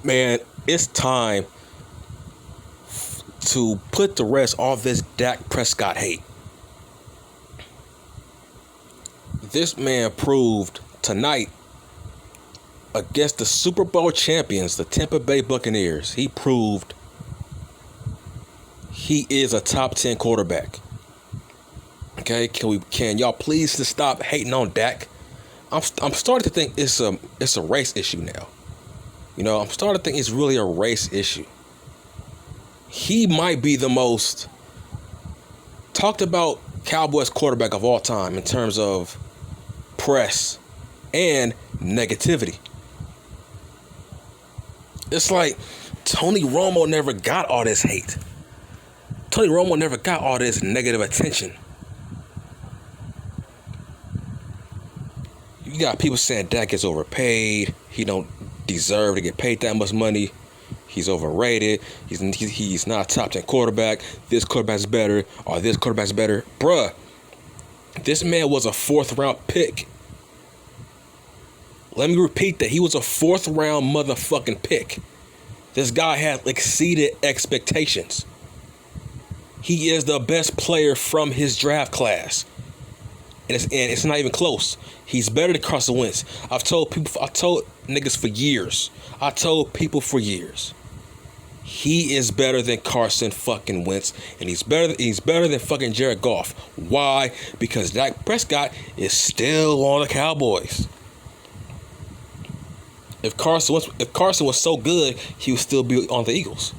Man, it's time to put the rest of this Dak Prescott hate. This man proved tonight against the Super Bowl champions, the Tampa Bay Buccaneers. He proved he is a top 10 quarterback. Okay, can y'all please just stop hating on Dak? I'm starting to think it's a race issue now. I'm starting to think it's really a race issue. He might be the most talked about Cowboys quarterback of all time in terms of press and negativity. It's like Tony Romo never got all this hate. Tony Romo never got all this negative attention. You got people saying Dak is overpaid. He don't deserve to get paid that much money. He's overrated. He's not a top 10 quarterback. This quarterback's better, or this quarterback's better. Bruh, this man was a 4th round pick. Let me repeat that. He was a 4th round motherfucking pick. This guy had exceeded expectations. He is the best player from his draft class. And it's not even close. He's better than Carson Wentz. I told niggas for years. I told people for years. He is better than Carson fucking Wentz, and he's better than fucking Jared Goff. Why? Because Dak Prescott is still on the Cowboys. If Carson was so good, he would still be on the Eagles.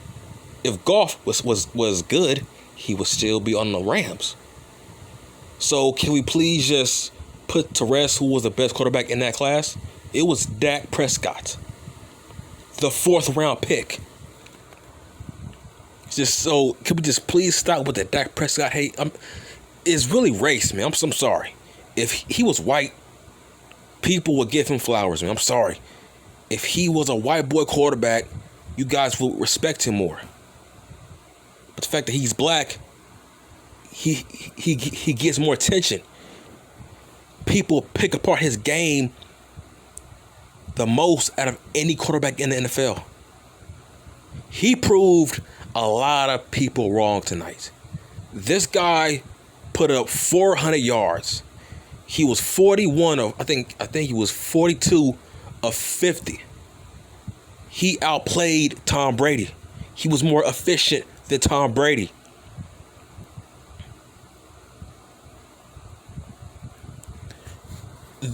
If Goff was good, he would still be on the Rams. So can we please just put to rest who was the best quarterback in that class? It was Dak Prescott, the 4th round pick. So can we just please stop with the Dak Prescott hate? It's really race, man. I'm sorry. If he was white, people would give him flowers, man. I'm sorry. If he was a white boy quarterback, you guys would respect him more. But the fact that he's black, he gets more attention. People pick apart his game the most out of any quarterback in the NFL. He proved a lot of people wrong tonight. This guy put up 400 yards. He was 41 of I think he was 42 of 50. He outplayed Tom Brady. He was more efficient than Tom Brady.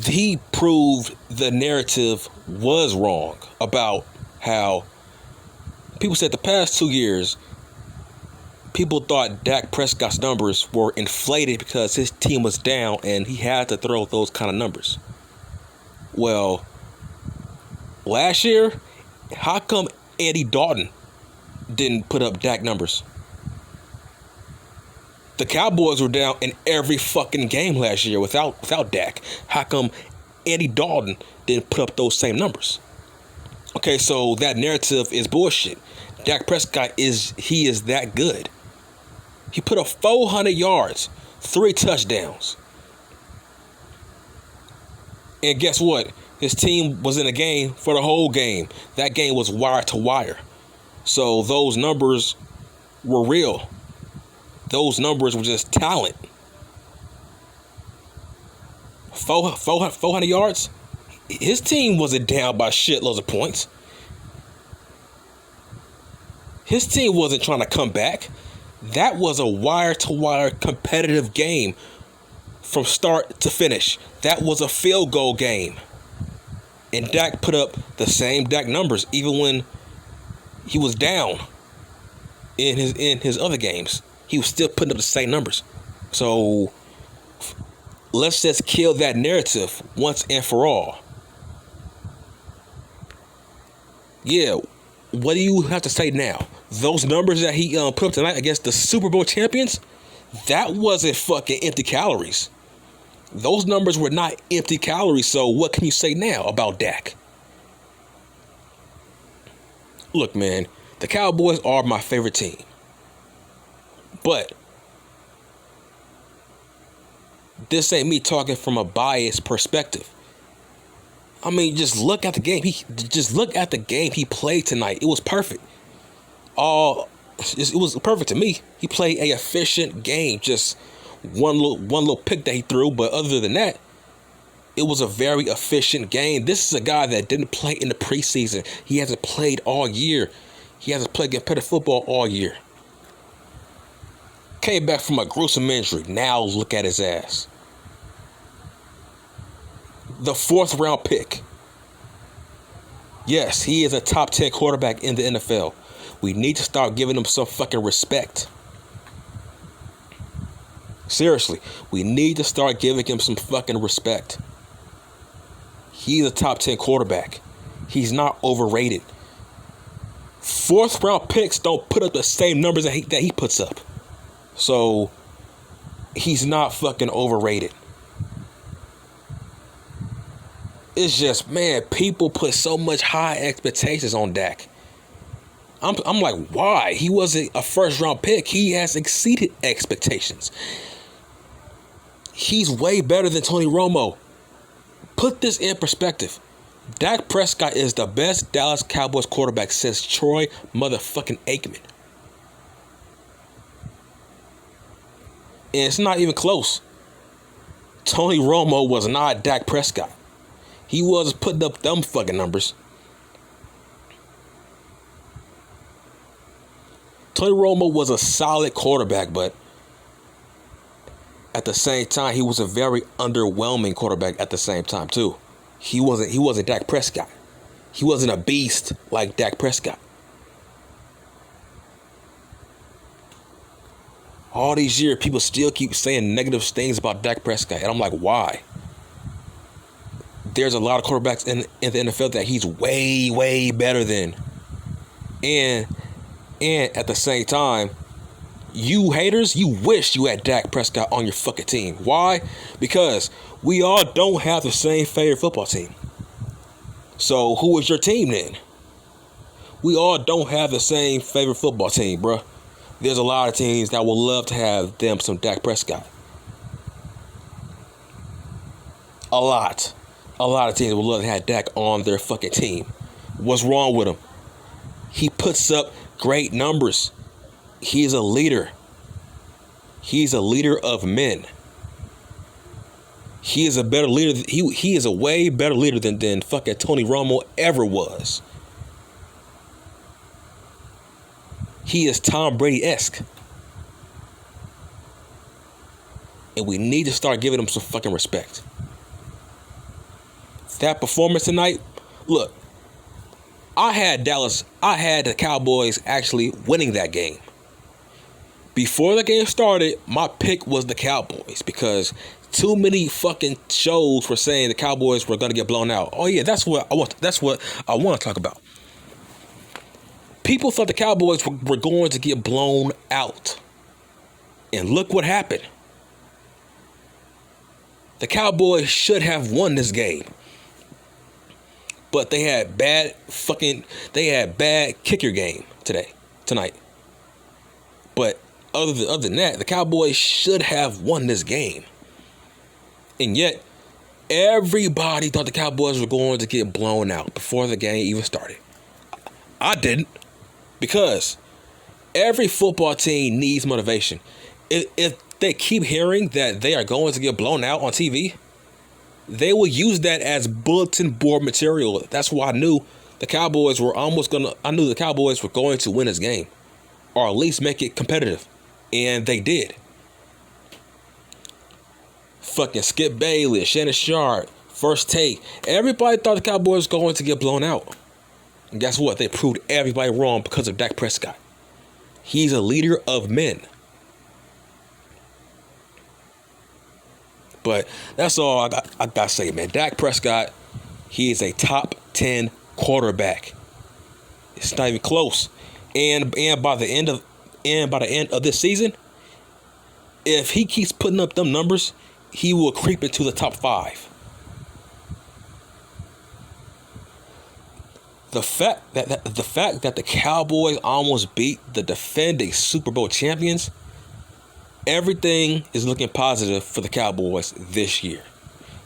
He proved the narrative was wrong about how people said the past 2 years, people thought Dak Prescott's numbers were inflated because his team was down and he had to throw those kind of numbers. Well, last year, how come Andy Dalton didn't put up Dak numbers? The Cowboys were down in every fucking game last year without Dak. How come Andy Dalton didn't put up those same numbers? Okay, so that narrative is bullshit. Dak Prescott is that good. He put up 400 yards, 3 touchdowns. And guess what? His team was in a game for the whole game. That game was wire to wire. So those numbers were real. Those numbers were just talent. 400 yards? His team wasn't down by shitloads of points. His team wasn't trying to come back. That was a wire-to-wire competitive game from start to finish. That was a field goal game. And Dak put up the same Dak numbers even when he was down in his other games. He was still putting up the same numbers. So let's just kill that narrative once and for all. Yeah, what do you have to say now? Those numbers that he put up tonight against the Super Bowl champions, that wasn't fucking empty calories. Those numbers were not empty calories. So what can you say now about Dak? Look, man, the Cowboys are my favorite team. But this ain't me talking from a biased perspective. I mean, just look at the game. He played tonight. It was perfect. It was perfect to me. He played a efficient game. Just one little pick that he threw, but other than that, it was a very efficient game. This is a guy that didn't play in the preseason. He hasn't played all year. He hasn't played competitive football all year. Came back from a gruesome injury. Now look at his ass. The 4th round pick. Yes, he is a top 10 quarterback in the NFL. We need to start giving him some fucking respect. Seriously, we need to start giving him some fucking respect. He's a top 10 quarterback. He's not overrated. 4th round picks don't put up the same numbers that he puts up. So, he's not fucking overrated. It's just, man, people put so much high expectations on Dak. I'm like, why? He wasn't a 1st round pick. He has exceeded expectations. He's way better than Tony Romo. Put this in perspective. Dak Prescott is the best Dallas Cowboys quarterback since Troy motherfucking Aikman. And it's not even close. Tony Romo was not Dak Prescott. He was putting up them fucking numbers. Tony Romo was a solid quarterback, but at the same time, he was a very underwhelming quarterback at the same time, too. He wasn't Dak Prescott. He wasn't a beast like Dak Prescott. All these years, people still keep saying negative things about Dak Prescott. And I'm like, why? There's a lot of quarterbacks in the NFL that he's way, way better than. And at the same time, you haters, you wish you had Dak Prescott on your fucking team. Why? Because we all don't have the same favorite football team. So who is your team then? We all don't have the same favorite football team, bruh. There's a lot of teams that would love to have them some Dak Prescott. A lot of teams would love to have Dak on their fucking team. What's wrong with him? He puts up great numbers. He is a leader. He's a leader of men. He is a better leader. He is a way better leader than fucking Tony Romo ever was. He is Tom Brady-esque. And we need to start giving him some fucking respect. That performance tonight, look, I had the Cowboys actually winning that game. Before the game started, my pick was the Cowboys because too many fucking shows were saying the Cowboys were going to get blown out. Oh yeah, that's what I want to talk about. People thought the Cowboys were going to get blown out. And look what happened. The Cowboys should have won this game. But they had bad kicker game tonight. But other than that, the Cowboys should have won this game. And yet, everybody thought the Cowboys were going to get blown out before the game even started. I didn't. Because every football team needs motivation. If they keep hearing that they are going to get blown out on TV, they will use that as bulletin board material. That's why I knew the Cowboys were going to win this game. Or at least make it competitive. And they did. Fucking Skip Bayless, Shannon Sharp, First Take. Everybody thought the Cowboys were going to get blown out. And guess what? They proved everybody wrong because of Dak Prescott. He's a leader of men. But that's all I got to say, man. Dak Prescott, he is a top 10 quarterback. It's not even close. And by the end of this season, if he keeps putting up them numbers, he will creep into the top 5. The fact that the Cowboys almost beat the defending Super Bowl champions, everything is looking positive for the Cowboys this year.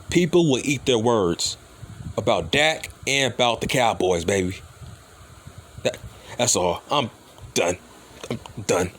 People will eat their words. about Dak and about the Cowboys, baby. That's all. I'm done. I'm done.